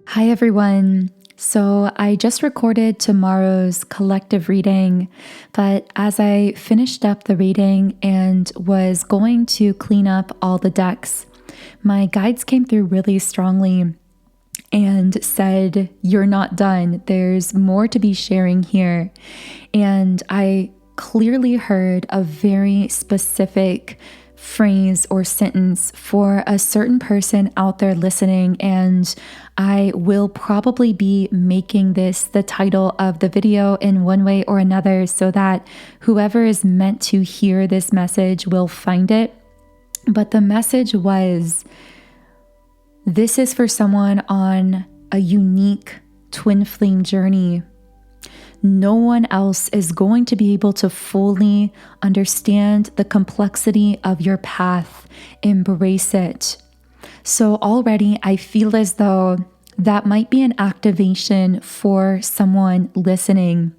Hi, everyone. So I just recorded tomorrow's collective reading, but as I finished up the reading and was going to clean up all the decks, my guides came through really strongly and said, "You're not done. There's more to be sharing here." And I clearly heard a very specific phrase or sentence for a certain person out there listening, and I will probably be making this the title of the video in one way or another so that whoever is meant to hear this message will find it. But the message was, this is for someone on a unique twin flame journey. No one else is going to be able to fully understand the complexity of your path. Embrace it. So already I feel as though that might be an activation for someone listening.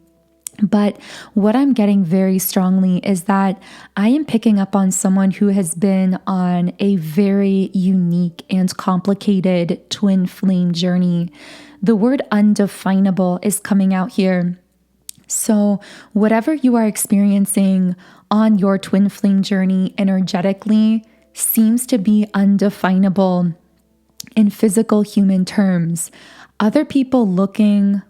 But what I'm getting very strongly is that I am picking up on someone who has been on a very unique and complicated twin flame journey. The word undefinable is coming out here. So whatever you are experiencing on your twin flame journey energetically seems to be undefinable in physical human terms. Other people looking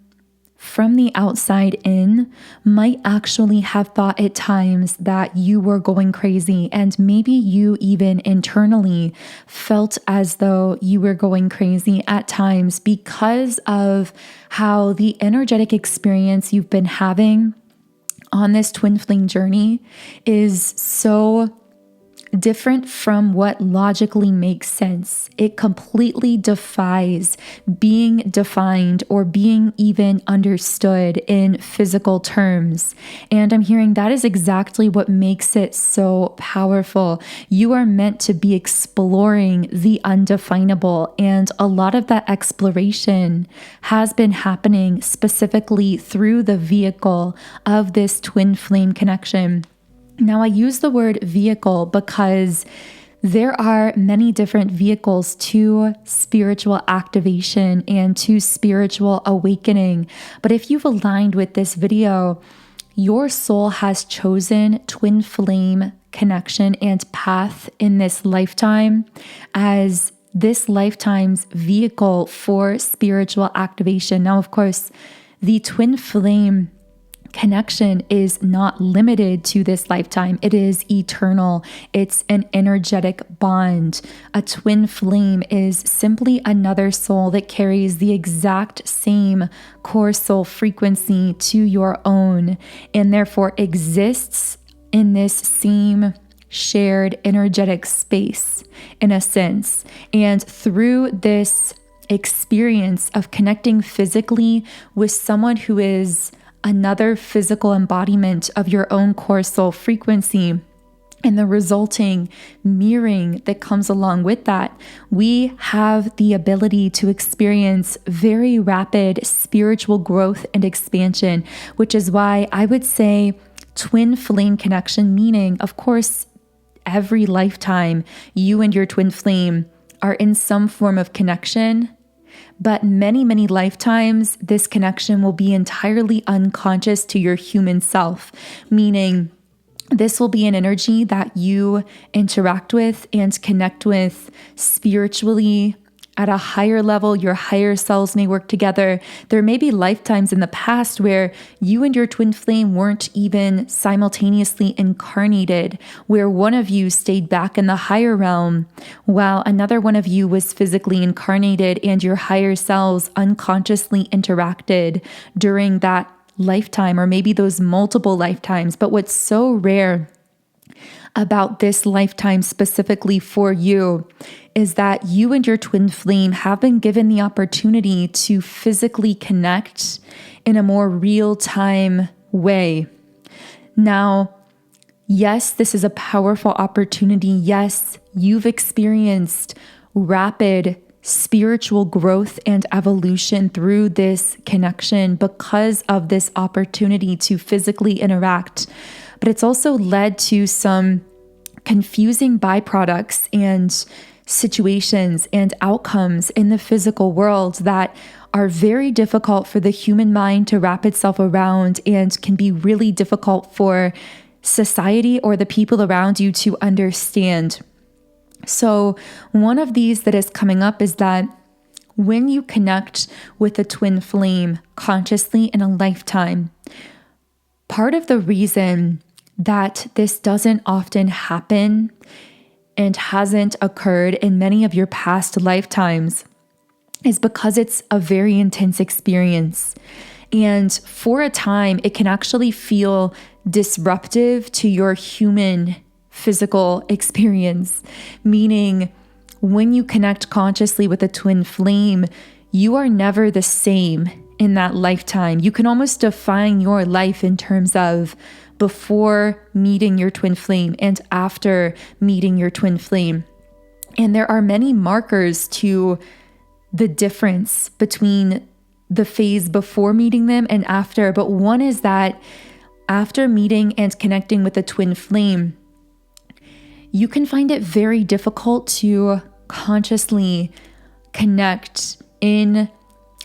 from the outside in might actually have thought at times that you were going crazy, and maybe you even internally felt as though you were going crazy at times because of how the energetic experience you've been having on this twin flame journey is so different from what logically makes sense. It completely defies being defined or being even understood in physical terms. And I'm hearing that is exactly what makes it so powerful. You are meant to be exploring the undefinable, and a lot of that exploration has been happening specifically through the vehicle of this twin flame connection. Now, I use the word vehicle because there are many different vehicles to spiritual activation and to spiritual awakening. But if you've aligned with this video, your soul has chosen twin flame connection and path in this lifetime as this lifetime's vehicle for spiritual activation. Now, of course, the twin flame connection is not limited to this lifetime. It is eternal. It's an energetic bond. A twin flame is simply another soul that carries the exact same core soul frequency to your own, and therefore exists in this same shared energetic space in a sense. And through this experience of connecting physically with someone who is another physical embodiment of your own core soul frequency, and the resulting mirroring that comes along with that, we have the ability to experience very rapid spiritual growth and expansion, which is why I would say twin flame connection, meaning, of course, every lifetime you and your twin flame are in some form of connection. But many, many lifetimes, this connection will be entirely unconscious to your human self, meaning this will be an energy that you interact with and connect with spiritually at a higher level. Your higher selves may work together. There may be lifetimes in the past where you and your twin flame weren't even simultaneously incarnated, where one of you stayed back in the higher realm while another one of you was physically incarnated, and your higher selves unconsciously interacted during that lifetime, or maybe those multiple lifetimes. But what's so rare about this lifetime specifically for you is that you and your twin flame have been given the opportunity to physically connect in a more real-time way. Now, yes, this is a powerful opportunity. Yes, you've experienced rapid spiritual growth and evolution through this connection because of this opportunity to physically interact. But it's also led to some confusing byproducts and situations and outcomes in the physical world that are very difficult for the human mind to wrap itself around and can be really difficult for society or the people around you to understand. So one of these that is coming up is that when you connect with a twin flame consciously in a lifetime, part of the reason that this doesn't often happen and hasn't occurred in many of your past lifetimes is because it's a very intense experience. And for a time, it can actually feel disruptive to your human physical experience, meaning when you connect consciously with a twin flame, you are never the same in that lifetime. You can almost define your life in terms of before meeting your twin flame and after meeting your twin flame. And there are many markers to the difference between the phase before meeting them and after. But one is that after meeting and connecting with a twin flame, you can find it very difficult to consciously connect in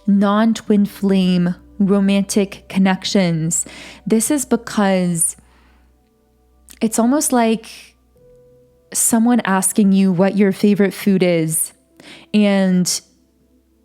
non-twin flame romantic connections. This is because it's almost like someone asking you what your favorite food is, and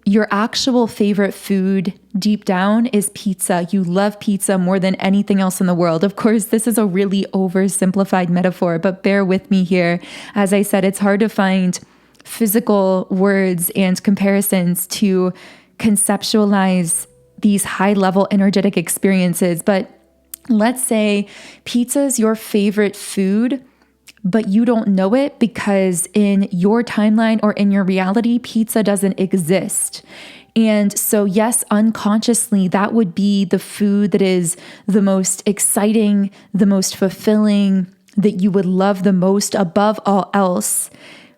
your actual favorite food deep down is pizza. You love pizza more than anything else in the world. Of course, this is a really oversimplified metaphor, but bear with me here. As I said, it's hard to find physical words and comparisons to conceptualize these high-level energetic experiences. But let's say pizza is your favorite food, but you don't know it because in your timeline or in your reality, pizza doesn't exist. And so yes, unconsciously, that would be the food that is the most exciting, the most fulfilling, that you would love the most above all else.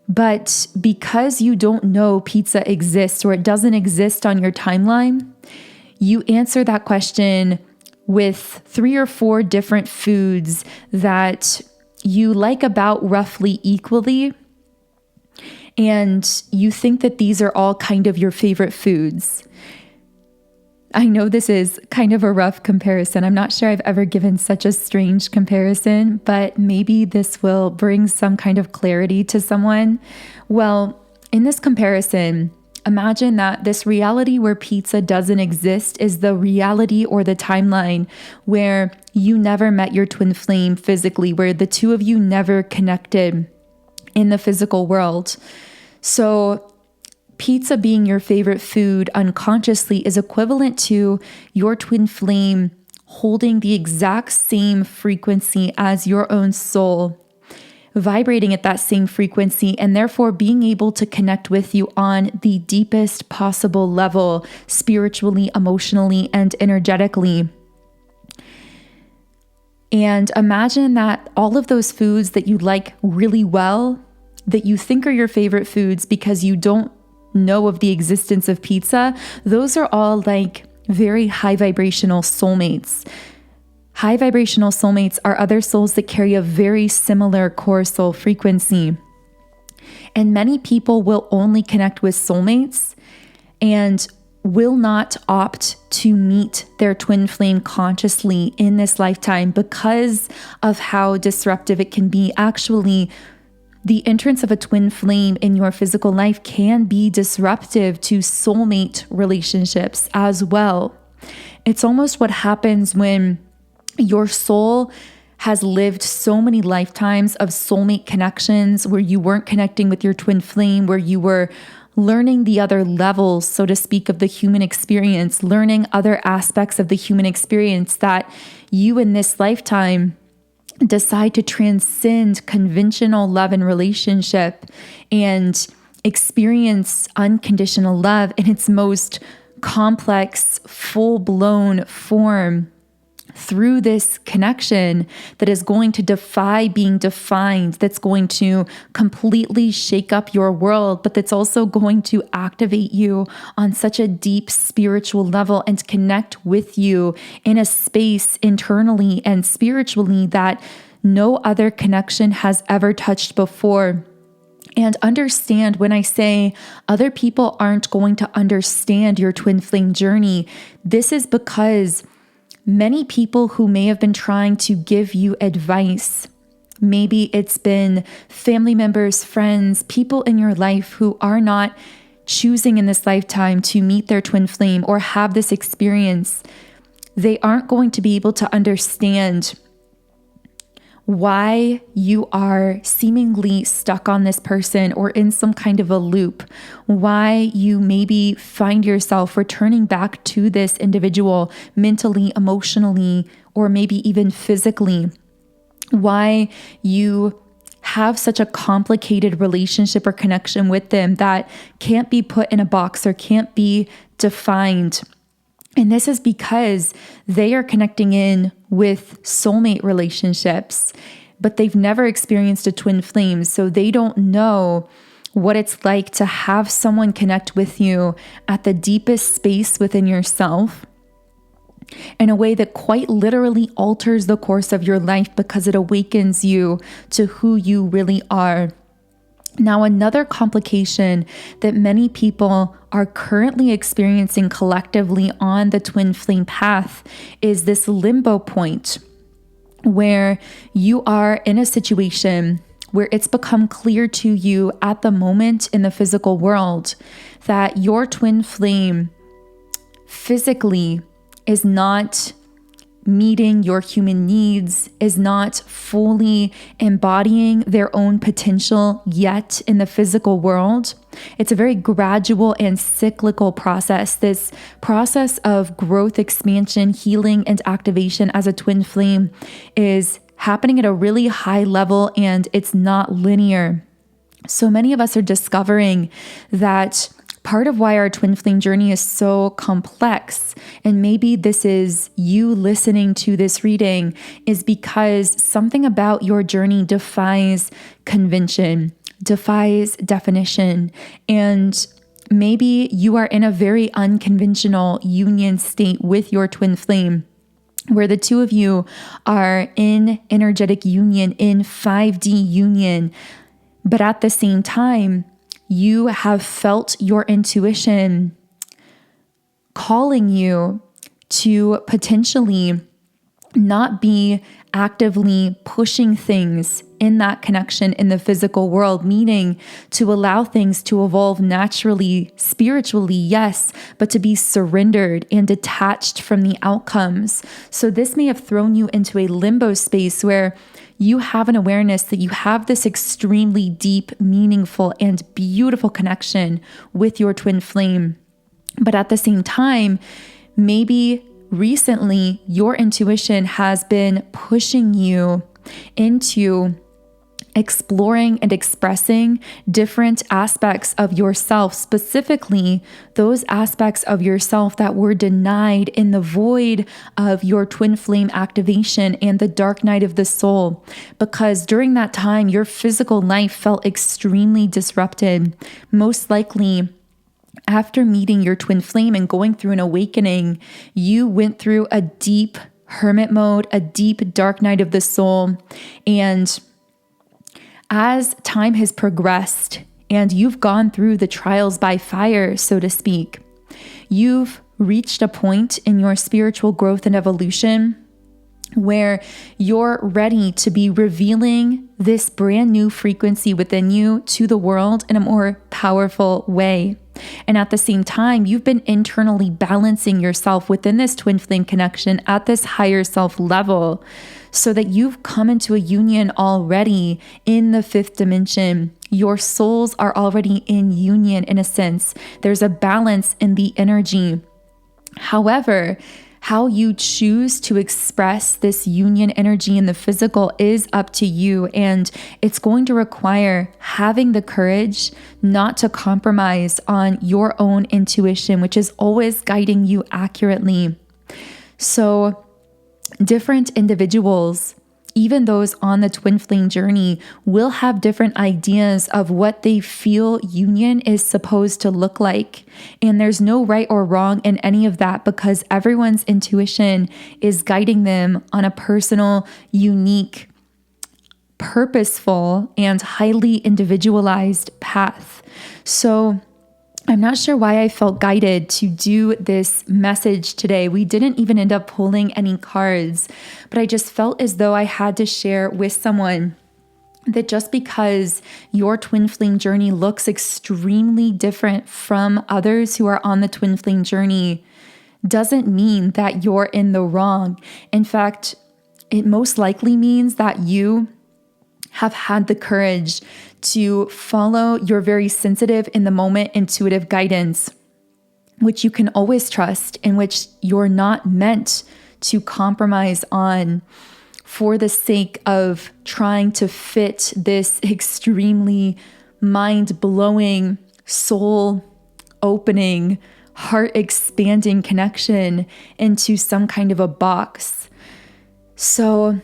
But because you don't know pizza exists or it doesn't exist on your timeline, you answer that question with 3 or 4 different foods that you like about roughly equally, and you think that these are all kind of your favorite foods. I know this is kind of a rough comparison. I'm not sure I've ever given such a strange comparison, but maybe this will bring some kind of clarity to someone. Well, in this comparison, imagine that this reality where pizza doesn't exist is the reality or the timeline where you never met your twin flame physically, where the two of you never connected in the physical world. So pizza being your favorite food unconsciously is equivalent to your twin flame holding the exact same frequency as your own soul, vibrating at that same frequency, and therefore being able to connect with you on the deepest possible level, spiritually, emotionally, and energetically. And imagine that all of those foods that you like really well, that you think are your favorite foods because you don't know of the existence of pizza, those are all like very high vibrational soulmates. High vibrational soulmates are other souls that carry a very similar core soul frequency. And many people will only connect with soulmates and will not opt to meet their twin flame consciously in this lifetime because of how disruptive it can be. Actually, the entrance of a twin flame in your physical life can be disruptive to soulmate relationships as well. It's almost what happens when your soul has lived so many lifetimes of soulmate connections where you weren't connecting with your twin flame, where you were learning the other levels, so to speak, of the human experience, learning other aspects of the human experience, that you in this lifetime decide to transcend conventional love and relationship and experience unconditional love in its most complex, full-blown form through this connection that is going to defy being defined, that's going to completely shake up your world, but that's also going to activate you on such a deep spiritual level and connect with you in a space internally and spiritually that no other connection has ever touched before. And understand when I say other people aren't going to understand your twin flame journey, this is because many people who may have been trying to give you advice, maybe it's been family members, friends, people in your life who are not choosing in this lifetime to meet their twin flame or have this experience, they aren't going to be able to understand why you are seemingly stuck on this person or in some kind of a loop, why you maybe find yourself returning back to this individual mentally, emotionally, or maybe even physically, why you have such a complicated relationship or connection with them that can't be put in a box or can't be defined. And this is because they are connecting in with soulmate relationships, but they've never experienced a twin flame. So they don't know what it's like to have someone connect with you at the deepest space within yourself in a way that quite literally alters the course of your life because it awakens you to who you really are. Now, another complication that many people are currently experiencing collectively on the twin flame path is this limbo point where you are in a situation where it's become clear to you at the moment in the physical world that your twin flame physically is not meeting your human needs, is not fully embodying their own potential yet in the physical world. It's a very gradual and cyclical process. This process of growth, expansion, healing, and activation as a twin flame is happening at a really high level, and it's not linear. So many of us are discovering that part of why our twin flame journey is so complex, and maybe this is you listening to this reading, is because something about your journey defies convention, defies definition, and maybe you are in a very unconventional union state with your twin flame, where the two of you are in energetic union, in 5D union, but at the same time, you have felt your intuition calling you to potentially not be actively pushing things in that connection in the physical world, meaning to allow things to evolve naturally, spiritually, yes, but to be surrendered and detached from the outcomes. So this may have thrown you into a limbo space where you have an awareness that you have this extremely deep, meaningful, and beautiful connection with your twin flame. But at the same time, maybe recently your intuition has been pushing you into exploring and expressing different aspects of yourself, specifically those aspects of yourself that were denied in the void of your twin flame activation and the dark night of the soul. Because during that time, your physical life felt extremely disrupted. Most likely, after meeting your twin flame and going through an awakening, you went through a deep hermit mode, a deep dark night of the soul. And as time has progressed and you've gone through the trials by fire, so to speak, you've reached a point in your spiritual growth and evolution where you're ready to be revealing this brand new frequency within you to the world in a more powerful way. And at the same time, you've been internally balancing yourself within this twin flame connection at this higher self level, so that you've come into a union already in the fifth dimension. Your souls are already in union in a sense. There's a balance in the energy. However, how you choose to express this union energy in the physical is up to you, and it's going to require having the courage not to compromise on your own intuition, which is always guiding you accurately. So different individuals, even those on the twin flame journey, will have different ideas of what they feel union is supposed to look like. And there's no right or wrong in any of that, because everyone's intuition is guiding them on a personal, unique, purposeful and highly individualized path. So I'm not sure why I felt guided to do this message today. We didn't even end up pulling any cards, but I just felt as though I had to share with someone that just because your twin flame journey looks extremely different from others who are on the twin flame journey doesn't mean that you're in the wrong. In fact, it most likely means that you have had the courage to follow your very sensitive, in the moment, intuitive guidance, which you can always trust, and which you're not meant to compromise on for the sake of trying to fit this extremely mind-blowing, soul-opening, heart-expanding connection into some kind of a box. So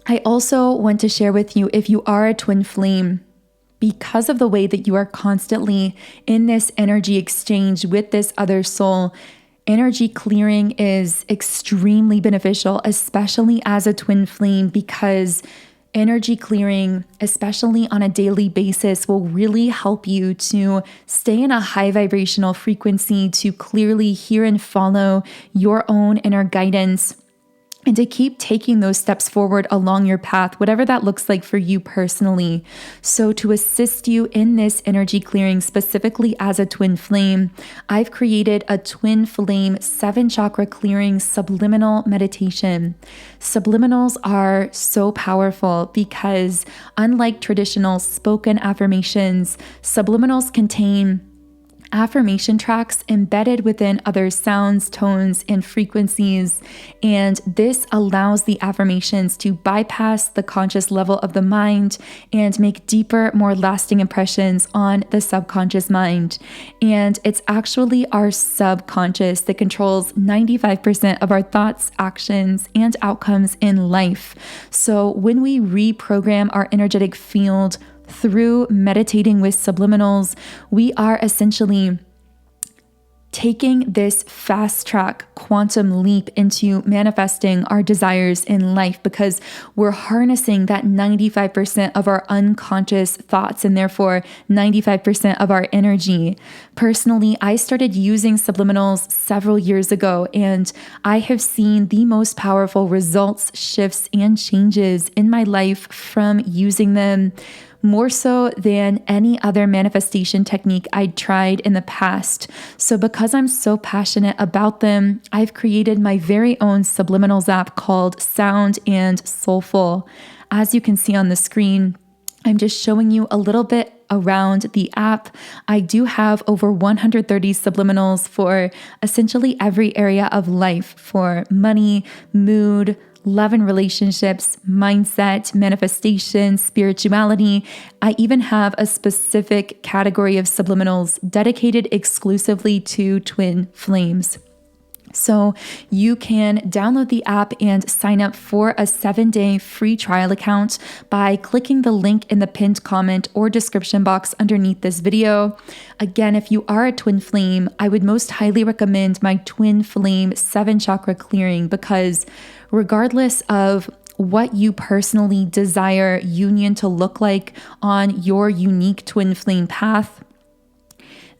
I also want to share with you, if you are a twin flame, because of the way that you are constantly in this energy exchange with this other soul, energy clearing is extremely beneficial, especially as a twin flame, because energy clearing, especially on a daily basis, will really help you to stay in a high vibrational frequency, to clearly hear and follow your own inner guidance, and to keep taking those steps forward along your path, whatever that looks like for you personally. So to assist you in this energy clearing, specifically as a twin flame, I've created a twin flame 7-chakra clearing subliminal meditation. Subliminals are so powerful because, unlike traditional spoken affirmations, subliminals contain affirmation tracks embedded within other sounds, tones, and frequencies. And this allows the affirmations to bypass the conscious level of the mind and make deeper, more lasting impressions on the subconscious mind. And it's actually our subconscious that controls 95% of our thoughts, actions, and outcomes in life. So when we reprogram our energetic field through meditating with subliminals, we are essentially taking this fast track quantum leap into manifesting our desires in life, because we're harnessing that 95% of our unconscious thoughts and therefore 95% of our energy. Personally, I started using subliminals several years ago, and I have seen the most powerful results, shifts, and changes in my life from using them, more so than any other manifestation technique I'd tried in the past. So because I'm so passionate about them, I've created my very own Subliminals app called Sound and Soulful. As you can see on the screen, I'm just showing you a little bit around the app. I do have over 130 subliminals for essentially every area of life, for money, mood, love and relationships, mindset, manifestation, spirituality. I even have a specific category of subliminals dedicated exclusively to twin flames. So you can download the app and sign up for a 7-day free trial account by clicking the link in the pinned comment or description box underneath this video. Again, if you are a twin flame, I would most highly recommend my twin flame 7-chakra clearing, because regardless of what you personally desire union to look like on your unique twin flame path,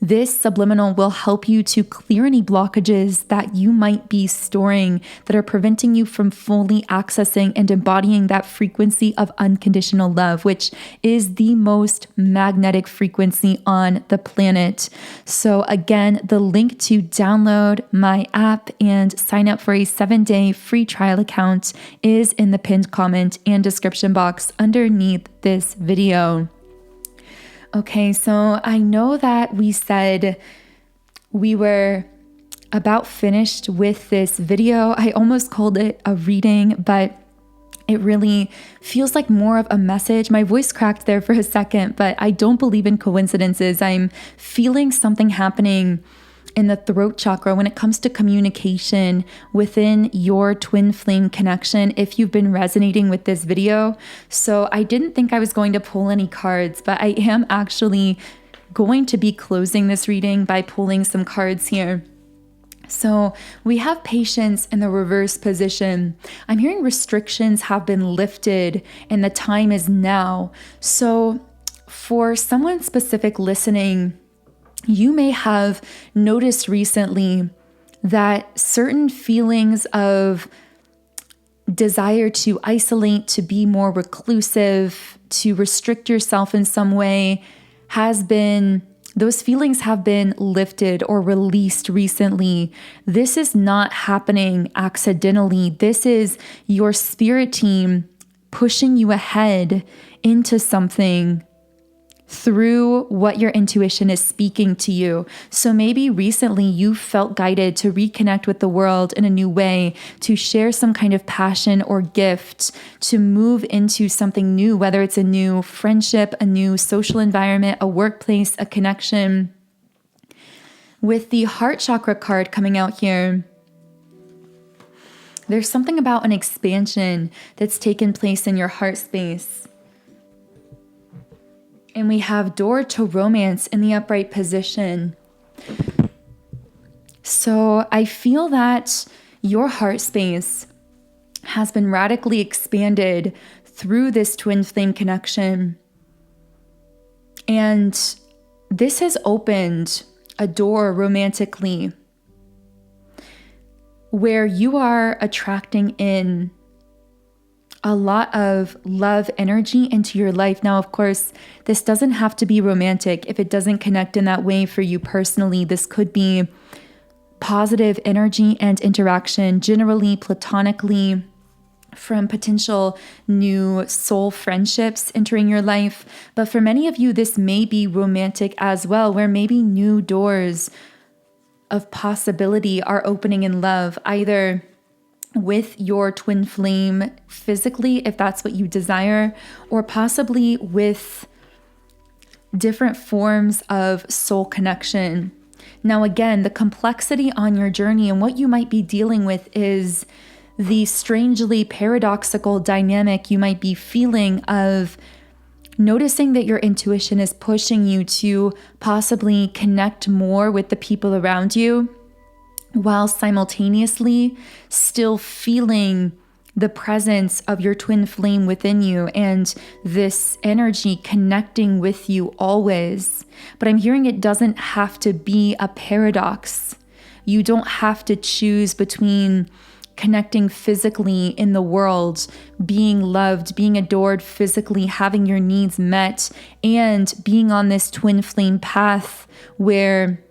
this subliminal will help you to clear any blockages that you might be storing that are preventing you from fully accessing and embodying that frequency of unconditional love, which is the most magnetic frequency on the planet. So again, the link to download my app and sign up for a 7-day free trial account is in the pinned comment and description box underneath this video. Okay, so I know that we said we were about finished with this video. I almost called it a reading, but it really feels like more of a message. My voice cracked there for a second, but I don't believe in coincidences. I'm feeling something happening in the throat chakra when it comes to communication within your twin flame connection, if you've been resonating with this video. So I didn't think I was going to pull any cards, but I am actually going to be closing this reading by pulling some cards here. So we have patience in the reverse position. I'm hearing restrictions have been lifted and the time is now. So for someone specific listening, you may have noticed recently that certain feelings of desire to isolate, to be more reclusive, to restrict yourself in some way those feelings have been lifted or released recently. This is not happening accidentally. This is your spirit team pushing you ahead into something through what your intuition is speaking to you. So maybe recently you felt guided to reconnect with the world in a new way, to share some kind of passion or gift, to move into something new, whether it's a new friendship, a new social environment, a workplace, a connection. With the heart chakra card coming out here, there's something about an expansion that's taken place in your heart space. And we have door to romance in the upright position. So I feel that your heart space has been radically expanded through this twin flame connection. And this has opened a door romantically where you are attracting in a lot of love energy into your life. Now, of course, this doesn't have to be romantic. If it doesn't connect in that way for you personally, this could be positive energy and interaction, generally platonically, from potential new soul friendships entering your life. But for many of you, this may be romantic as well, where maybe new doors of possibility are opening in love, either with your twin flame physically, if that's what you desire, or possibly with different forms of soul connection. Now, again, the complexity on your journey and what you might be dealing with is the strangely paradoxical dynamic you might be feeling of noticing that your intuition is pushing you to possibly connect more with the people around you, while simultaneously still feeling the presence of your twin flame within you and this energy connecting with you always. But I'm hearing it doesn't have to be a paradox. You don't have to choose between connecting physically in the world, being loved, being adored physically, having your needs met, and being on this twin flame path where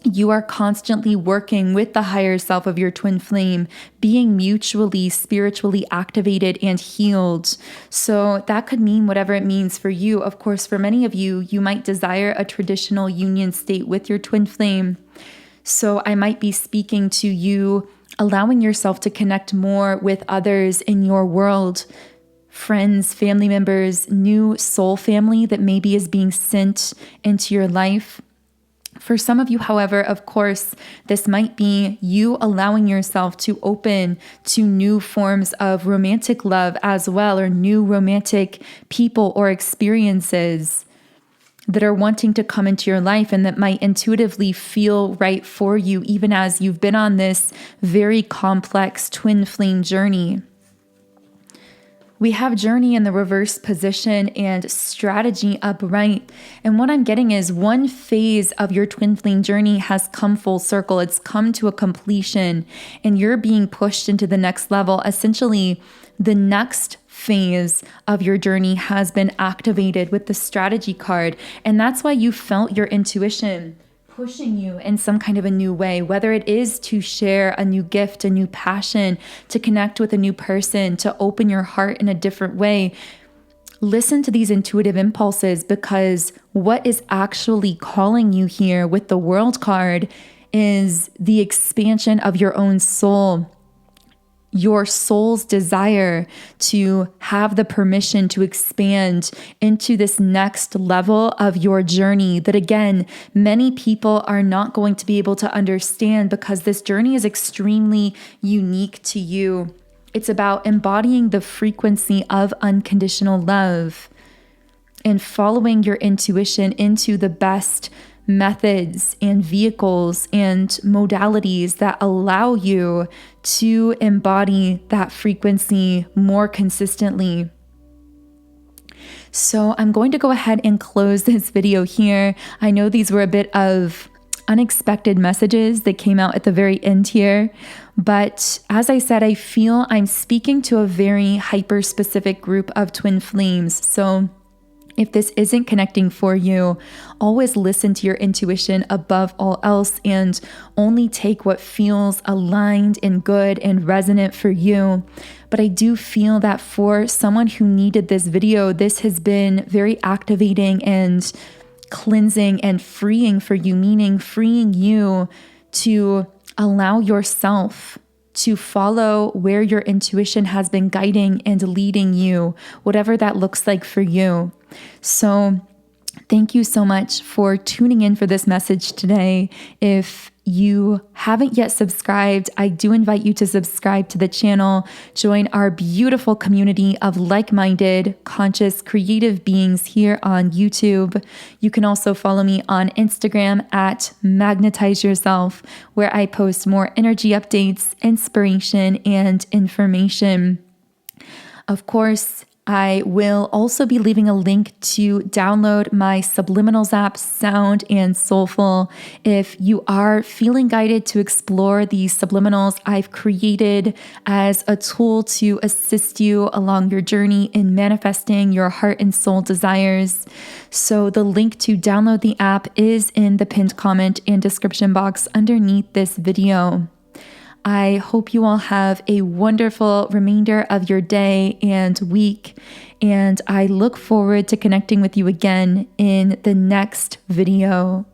you are constantly working with the higher self of your twin flame, being mutually spiritually activated and healed. So that could mean whatever it means for you. Of course, for many of you, you might desire a traditional union state with your twin flame. So I might be speaking to you, allowing yourself to connect more with others in your world, friends, family members, new soul family that maybe is being sent into your life. For some of you, however, of course, this might be you allowing yourself to open to new forms of romantic love as well, or new romantic people or experiences that are wanting to come into your life and that might intuitively feel right for you, even as you've been on this very complex twin flame journey. We have journey in the reverse position and strategy upright. And what I'm getting is one phase of your twin flame journey has come full circle. It's come to a completion and you're being pushed into the next level. Essentially, the next phase of your journey has been activated with the strategy card. And that's why you felt your intuition pushing you in some kind of a new way, whether it is to share a new gift, a new passion, to connect with a new person, to open your heart in a different way. Listen to these intuitive impulses, because what is actually calling you here with the World card is the expansion of your own soul. Your soul's desire to have the permission to expand into this next level of your journey that, again, many people are not going to be able to understand, because this journey is extremely unique to you. It's about embodying the frequency of unconditional love and following your intuition into the best methods and vehicles and modalities that allow you to embody that frequency more consistently. So I'm going to go ahead and close this video here. I know these were a bit of unexpected messages that came out at the very end here, but as I said, I feel I'm speaking to a very hyper-specific group of twin flames. So if this isn't connecting for you, always listen to your intuition above all else and only take what feels aligned and good and resonant for you. But I do feel that for someone who needed this video, this has been very activating and cleansing and freeing for you, meaning freeing you to allow yourself to follow where your intuition has been guiding and leading you, whatever that looks like for you. So thank you so much for tuning in for this message today. If you haven't yet subscribed, I do invite you to subscribe to the channel, join our beautiful community of like-minded, conscious, creative beings here on YouTube. You can also follow me on Instagram at Magnetize Yourself, where I post more energy updates, inspiration, and information. Of course, I will also be leaving a link to download my Subliminals app, Sound and Soulful. If you are feeling guided to explore the subliminals I've created as a tool to assist you along your journey in manifesting your heart and soul desires. So the link to download the app is in the pinned comment and description box underneath this video. I hope you all have a wonderful remainder of your day and week, and I look forward to connecting with you again in the next video.